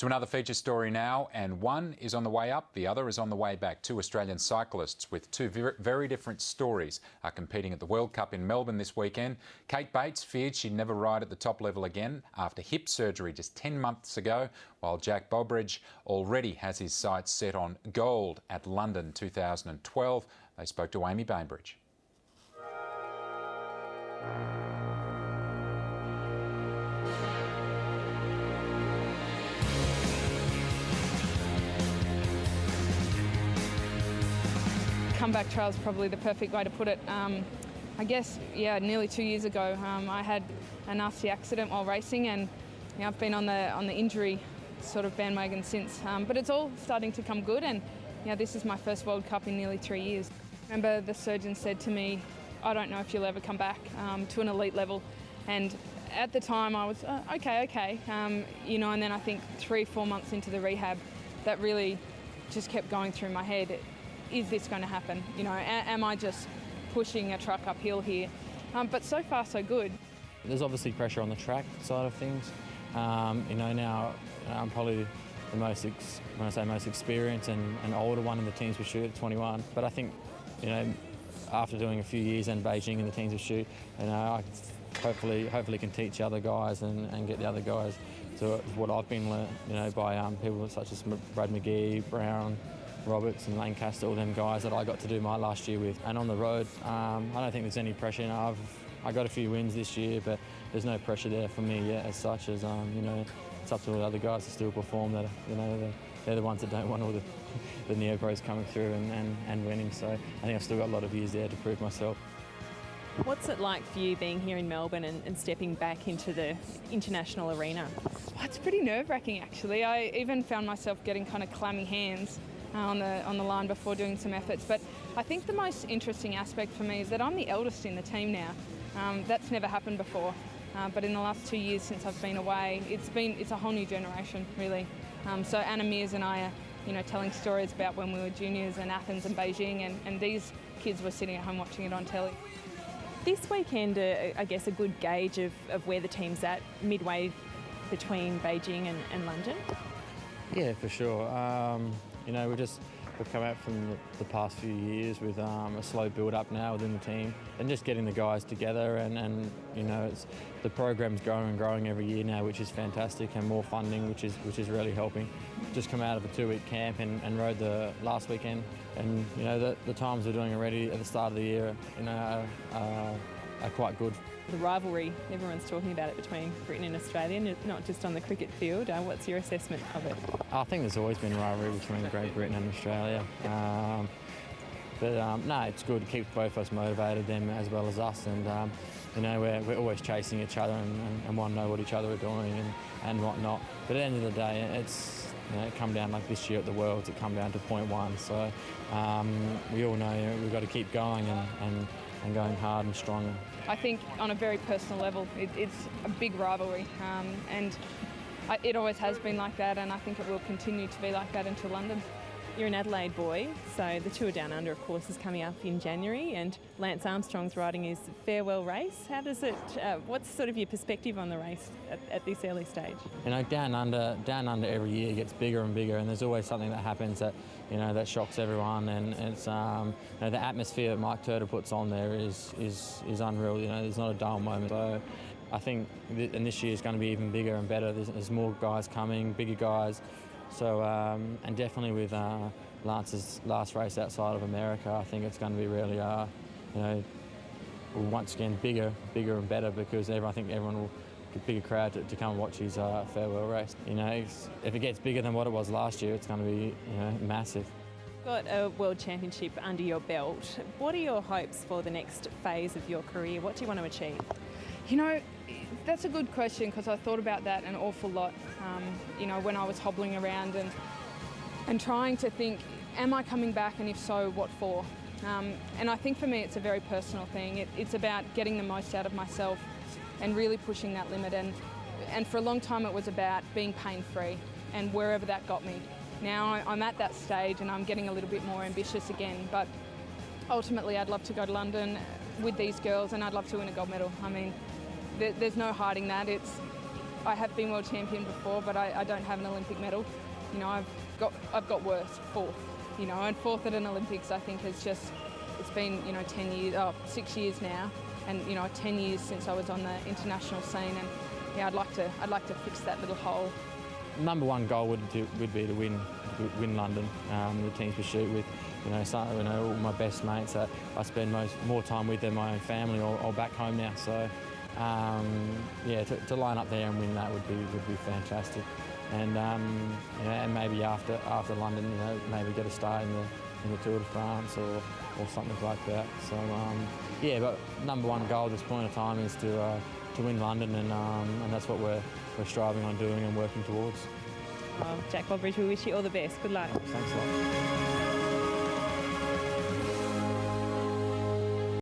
To another feature story now, and one is on the way up, the other is on the way back. Two Australian cyclists with two very different stories are competing at the World Cup in Melbourne this weekend. Kate Bates feared she'd never ride at the top level again after hip surgery just 10 months ago, while Jack Bobridge already has his sights set on gold at London 2012. They spoke to Amy Bainbridge. Comeback trail is probably the perfect way to put it. I guess, nearly 2 years ago, I had a nasty accident while racing, and I've been on the injury sort of bandwagon since. But it's all starting to come good, and this is my first World Cup in nearly 3 years. I remember the surgeon said to me, "I don't know if you'll ever come back to an elite level," and at the time I was okay, and then I think 3-4 months into the rehab, that really just kept going through my head. Is this going to happen? Am I just pushing a truck uphill here? But so far, so good. There's obviously pressure on the track side of things. Now I'm probably the most experienced and older one in the teams pursuit at 21. But I think, after doing a few years in Beijing in the teams pursuit, I hopefully can teach other guys and get the other guys to what I've been learnt, by people such as Brad McGee, Brown, Roberts and Lancaster, all them guys that I got to do my last year with. And on the road, I don't think there's any pressure. I got a few wins this year, but there's no pressure there for me yet as such as, it's up to all the other guys to still perform. That they're the ones that don't want all the neo-pros coming through and winning. So I think I've still got a lot of years there to prove myself. What's it like for you being here in Melbourne and stepping back into the international arena? Well, it's pretty nerve-wracking actually. I even found myself getting kind of clammy hands on the line before doing some efforts. But I think the most interesting aspect for me is that I'm the eldest in the team now. That's never happened before. But in the last 2 years since I've been away, it's a whole new generation really. So Anna Mears and I are telling stories about when we were juniors in Athens and Beijing, and these kids were sitting at home watching it on telly. This weekend, I guess a good gauge of where the team's at, midway between Beijing and London? Yeah, for sure. We've come out from the past few years with a slow build-up now within the team, and just getting the guys together and the program's growing and growing every year now, which is fantastic, and more funding, which is really helping. Just come out of a 2-week camp and rode the last weekend, and the times we're doing already at the start of the year are quite good. The rivalry, everyone's talking about it between Britain and Australia, not just on the cricket field. What's your assessment of it? I think there's always been a rivalry between Great Britain and Australia. No, it's good. It keeps both of us motivated, them as well as us. And, we're always chasing each other and want to know what each other are doing and whatnot. But at the end of the day, it's it come down like this year at the Worlds, it come down to point one. So we all know we've got to keep going and going hard and strong. I think on a very personal level, it's a big rivalry, and it always has been like that, and I think it will continue to be like that until London. You're an Adelaide boy, so the Tour Down Under, of course, is coming up in January, and Lance Armstrong's riding his farewell race. How does it? What's sort of your perspective on the race at this early stage? Down under every year gets bigger and bigger, and there's always something that happens that that shocks everyone, and it's the atmosphere that Mike Turner puts on there is unreal. There's not a dull moment. So I think and this year is going to be even bigger and better. There's more guys coming, bigger guys. So, and definitely with Lance's last race outside of America, I think it's going to be really, once again, bigger and better, because I think everyone will get a bigger crowd to come and watch his farewell race. If it gets bigger than what it was last year, it's going to be, massive. Got a World Championship under your belt. What are your hopes for the next phase of your career? What do you want to achieve? That's a good question, because I thought about that an awful lot, when I was hobbling around and trying to think, am I coming back, and if so, what for? And I think for me it's a very personal thing. It's about getting the most out of myself and really pushing that limit, and for a long time it was about being pain-free, and wherever that got me. Now I'm at that stage and I'm getting a little bit more ambitious again, but ultimately I'd love to go to London with these girls, and I'd love to win a gold medal. There's no hiding that. I have been world champion before, but I don't have an Olympic medal. You know, I've got worse, fourth. You know, and fourth at an Olympics, I think it's been 6 years now, and 10 years since I was on the international scene, and yeah, I'd like to fix that little hole. Number one goal would be to win London. The teams we shoot with, all my best mates that I spend more time with than my own family or back home now. So to line up there and win that would be fantastic. And and maybe after London, maybe get a start in the Tour de France or something like that. So but number one goal at this point of time is to win London, and that's what we're striving on doing and working towards. Well, Jack Bobridge, we wish you all the best. Good luck. Thanks a lot.